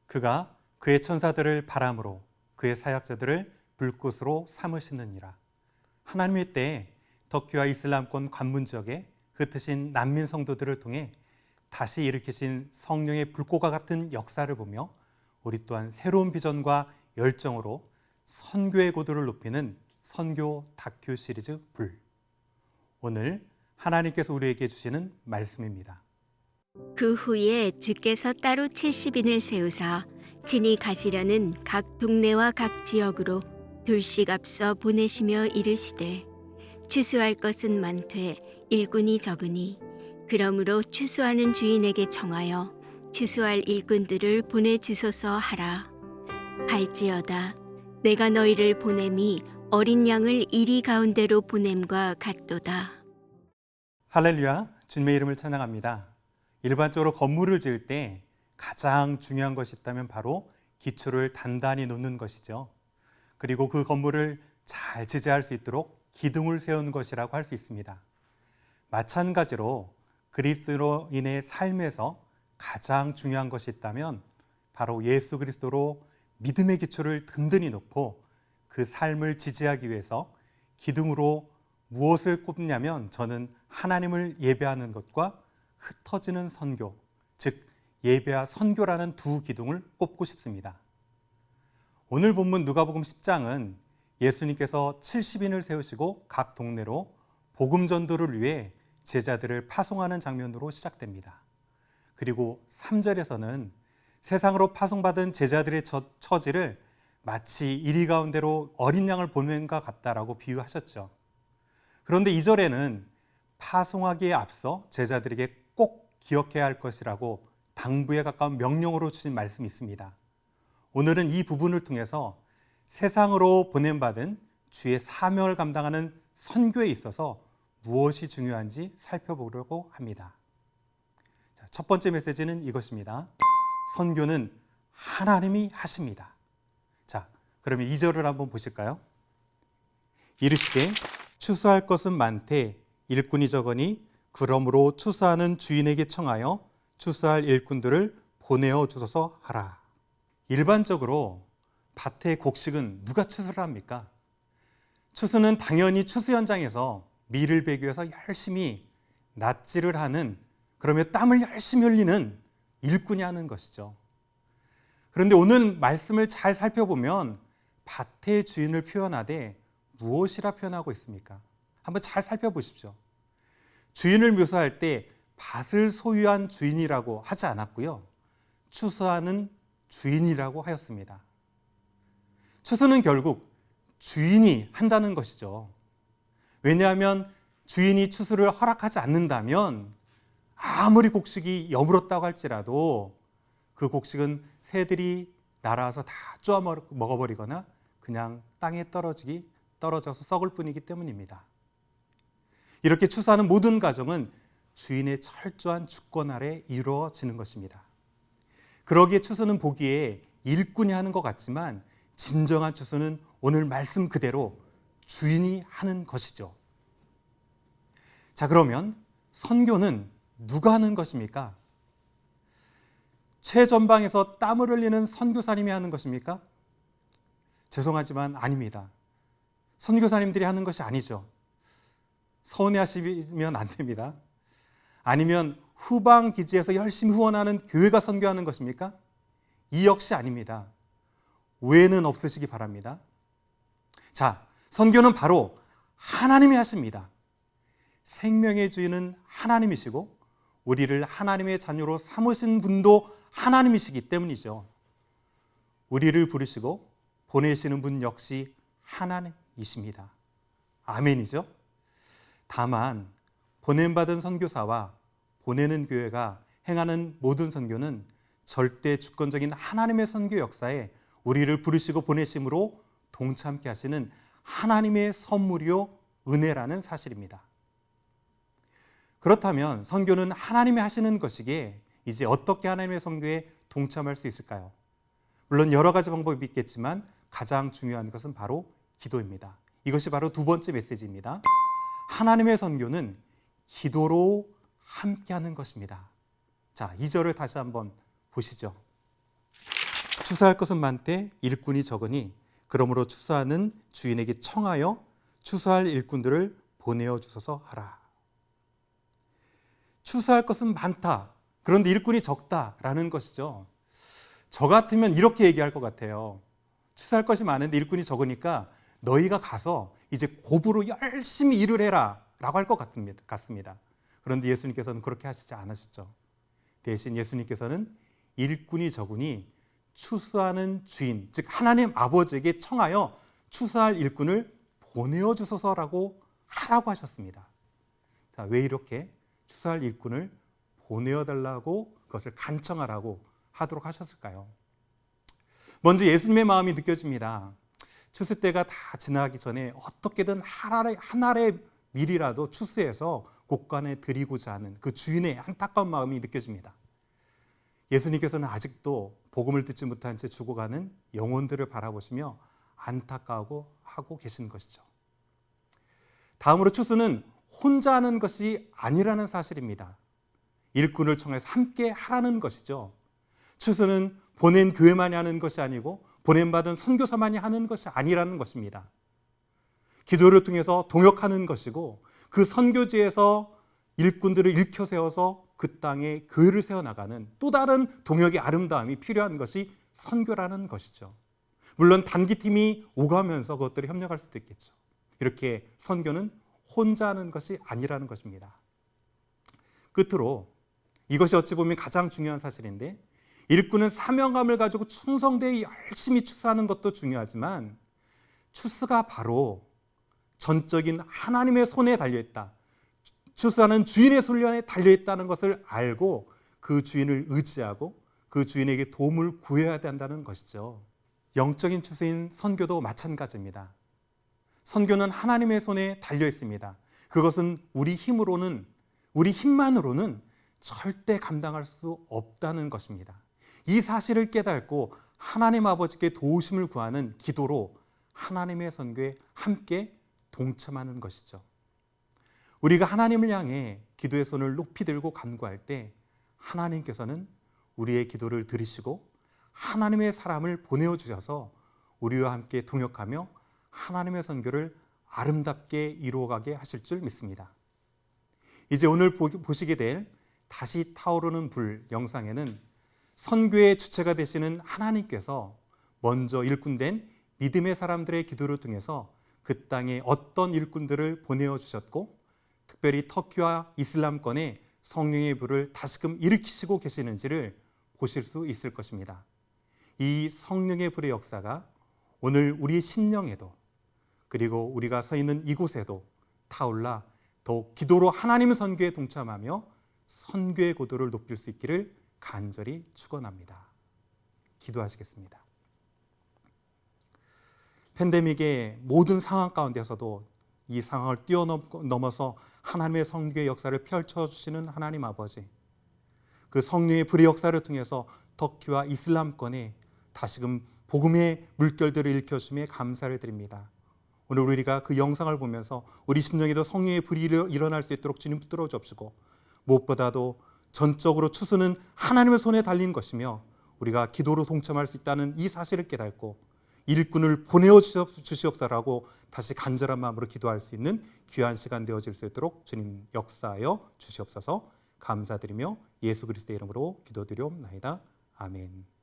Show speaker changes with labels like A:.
A: 그가 그의 천사들을 바람으로 그의 사역자들을 불꽃으로 삼으시느니라. 하나님의 때에 터키와 이슬람권 관문 지역에 흩으신 난민 성도들을 통해 다시 일으키신 성령의 불꽃과 같은 역사를 보며 우리 또한 새로운 비전과 열정으로 선교의 고도를 높이는 선교 다큐 시리즈 불. 오늘 하나님께서 우리에게 주시는 말씀입니다.
B: 그 후에 주께서 따로 70인을 세우사 친히 가시려는 각 동네와 각 지역으로 둘씩 앞서 보내시며 이르시되 추수할 것은 많되 일꾼이 적으니 그러므로 추수하는 주인에게 청하여 추수할 일꾼들을 보내주소서 하라. 갈지어다 내가 너희를 보냄이 어린 양을 이리 가운데로 보냄과 같도다.
A: 할렐루야, 주님의 이름을 찬양합니다. 일반적으로 건물을 지을 때 가장 중요한 것이 있다면 바로 기초를 단단히 놓는 것이죠. 그리고 그 건물을 잘 지지할 수 있도록 기둥을 세우는 것이라고 할 수 있습니다. 마찬가지로 그리스도인의 삶에서 가장 중요한 것이 있다면 바로 예수 그리스도로 믿음의 기초를 든든히 놓고 그 삶을 지지하기 위해서 기둥으로 무엇을 꼽냐면 저는 하나님을 예배하는 것과 흩어지는 선교, 즉 예배와 선교라는 두 기둥을 꼽고 싶습니다. 오늘 본문 누가복음 10장은 예수님께서 70인을 세우시고 각 동네로 복음 전도를 위해 제자들을 파송하는 장면으로 시작됩니다. 그리고 3절에서는 세상으로 파송받은 제자들의 처지를 마치 이리 가운데로 어린 양을 보냄과 같다라고 비유하셨죠. 그런데 2절에는 파송하기에 앞서 제자들에게 꼭 기억해야 할 것이라고 당부에 가까운 명령으로 주신 말씀이 있습니다. 오늘은 이 부분을 통해서 세상으로 보냄받은 주의 사명을 감당하는 선교에 있어서 무엇이 중요한지 살펴보려고 합니다. 첫 번째 메시지는 이것입니다. 선교는 하나님이 하십니다. 자, 그러면 2절을 한번 보실까요? 이르시되 추수할 것은 많되 일꾼이 적으니 그러므로 추수하는 주인에게 청하여 추수할 일꾼들을 보내어 주소서 하라. 일반적으로 밭의 곡식은 누가 추수를 합니까? 추수는 당연히 추수 현장에서 밀을 베기 위해서 열심히 낫질을 하는, 그러면 땀을 열심히 흘리는 일꾼이 하는 것이죠. 그런데 오늘 말씀을 잘 살펴보면 밭의 주인을 표현하되 무엇이라 표현하고 있습니까? 한번 잘 살펴보십시오. 주인을 묘사할 때 밭을 소유한 주인이라고 하지 않았고요. 추수하는 주인이라고 하였습니다. 추수는 결국 주인이 한다는 것이죠. 왜냐하면 주인이 추수를 허락하지 않는다면 아무리 곡식이 여물었다고 할지라도 그 곡식은 새들이 날아와서 다 쪼아 먹어버리거나 그냥 땅에 떨어져서 썩을 뿐이기 때문입니다. 이렇게 추수하는 모든 과정은 주인의 철저한 주권 아래 이루어지는 것입니다. 그러기에 추수는 보기에 일꾼이 하는 것 같지만 진정한 추수는 오늘 말씀 그대로 주인이 하는 것이죠. 자, 그러면 선교는 누가 하는 것입니까? 최전방에서 땀을 흘리는 선교사님이 하는 것입니까? 죄송하지만 아닙니다. 선교사님들이 하는 것이 아니죠. 서운해하시면 안 됩니다. 아니면 후방 기지에서 열심히 후원하는 교회가 선교하는 것입니까? 이 역시 아닙니다. 오해는 없으시기 바랍니다. 자, 선교는 바로 하나님이 하십니다. 생명의 주인은 하나님이시고 우리를 하나님의 자녀로 삼으신 분도 하나님이시기 때문이죠. 우리를 부르시고 보내시는 분 역시 하나님이십니다. 아멘이죠? 다만 보냄받은 선교사와 보내는 교회가 행하는 모든 선교는 절대 주권적인 하나님의 선교 역사에 우리를 부르시고 보내심으로 동참케 하시는 하나님의 선물이요 은혜라는 사실입니다. 그렇다면 선교는 하나님이 하시는 것이기에 이제 어떻게 하나님의 선교에 동참할 수 있을까요? 물론 여러 가지 방법이 있겠지만 가장 중요한 것은 바로 기도입니다. 이것이 바로 두 번째 메시지입니다. 하나님의 선교는 기도로 함께하는 것입니다. 자, 2절을 다시 한번 보시죠. 추수할 것은 많되 일꾼이 적으니 그러므로 추수하는 주인에게 청하여 추수할 일꾼들을 보내어 주소서 하라. 추수할 것은 많다. 그런데 일꾼이 적다라는 것이죠. 저 같으면 이렇게 얘기할 것 같아요. 추수할 것이 많은데 일꾼이 적으니까 너희가 가서 이제 고부로 열심히 일을 해라 라고 할 것 같습니다. 그런데 예수님께서는 그렇게 하시지 않으셨죠. 대신 예수님께서는 일꾼이 적으니 추수하는 주인, 즉 하나님 아버지에게 청하여 추수할 일꾼을 보내어 주소서라고 하라고 하셨습니다. 자, 왜 이렇게 추수할 일꾼을 보내어 달라고 그것을 간청하라고 하도록 하셨을까요? 먼저 예수님의 마음이 느껴집니다. 추수 때가 다 지나기 전에 어떻게든 한 알의 밀이라도 추수해서 곳간에 드리고자 하는 그 주인의 안타까운 마음이 느껴집니다. 예수님께서는 아직도 복음을 듣지 못한 채 죽어가는 영혼들을 바라보시며 안타까워하고 하고 계신 것이죠. 다음으로 추수는 혼자 하는 것이 아니라는 사실입니다. 일꾼을 청해서 함께 하라는 것이죠. 추수는 보낸 교회만이 하는 것이 아니고 보냄받은 선교사만이 하는 것이 아니라는 것입니다. 기도를 통해서 동역하는 것이고 그 선교지에서 일꾼들을 일켜 세워서 그 땅에 교회를 세워나가는 또 다른 동역의 아름다움이 필요한 것이 선교라는 것이죠. 물론 단기팀이 오가면서 그것들이 협력할 수도 있겠죠. 이렇게 선교는 혼자 하는 것이 아니라는 것입니다. 끝으로 이것이 어찌 보면 가장 중요한 사실인데 일꾼은 사명감을 가지고 충성되어 열심히 추수하는 것도 중요하지만 추수가 바로 전적인 하나님의 손에 달려있다. 추수하는 주인의 손에 달려있다는 것을 알고 그 주인을 의지하고 그 주인에게 도움을 구해야 된다는 것이죠. 영적인 추수인 선교도 마찬가지입니다. 선교는 하나님의 손에 달려있습니다. 그것은 우리 힘만으로는 절대 감당할 수 없다는 것입니다. 이 사실을 깨닫고 하나님 아버지께 도우심을 구하는 기도로 하나님의 선교에 함께 동참하는 것이죠. 우리가 하나님을 향해 기도의 손을 높이 들고 간구할 때 하나님께서는 우리의 기도를 들으시고 하나님의 사람을 보내어 주셔서 우리와 함께 동역하며 하나님의 선교를 아름답게 이루어가게 하실 줄 믿습니다. 이제 오늘 보시게 될 다시 타오르는 불 영상에는 선교의 주체가 되시는 하나님께서 먼저 일꾼된 믿음의 사람들의 기도를 통해서 그 땅에 어떤 일꾼들을 보내어 주셨고 특별히 터키와 이슬람권에 성령의 불을 다시금 일으키시고 계시는지를 보실 수 있을 것입니다. 이 성령의 불의 역사가 오늘 우리의 심령에도 그리고 우리가 서 있는 이곳에도 타올라 더욱 기도로 하나님의 선교에 동참하며 선교의 고도를 높일 수 있기를 간절히 축원합니다. 기도하시겠습니다. 팬데믹의 모든 상황 가운데서도 이 상황을 뛰어넘어서 하나님의 선교의 역사를 펼쳐주시는 하나님 아버지, 그 성령의 불의 역사를 통해서 터키와 이슬람권에 다시금 복음의 물결들을 일으켜주심에 감사를 드립니다. 오늘 우리가 그 영상을 보면서 우리 심령에도 성령의 불이 일어날 수 있도록 주님 붙들어 주옵시고 무엇보다도 전적으로 추수는 하나님의 손에 달린 것이며 우리가 기도로 동참할 수 있다는 이 사실을 깨닫고 일꾼을 보내어 주시옵소서라고 다시 간절한 마음으로 기도할 수 있는 귀한 시간 되어질 수 있도록 주님 역사하여 주시옵소서. 감사드리며 예수 그리스도의 이름으로 기도드리옵나이다. 아멘.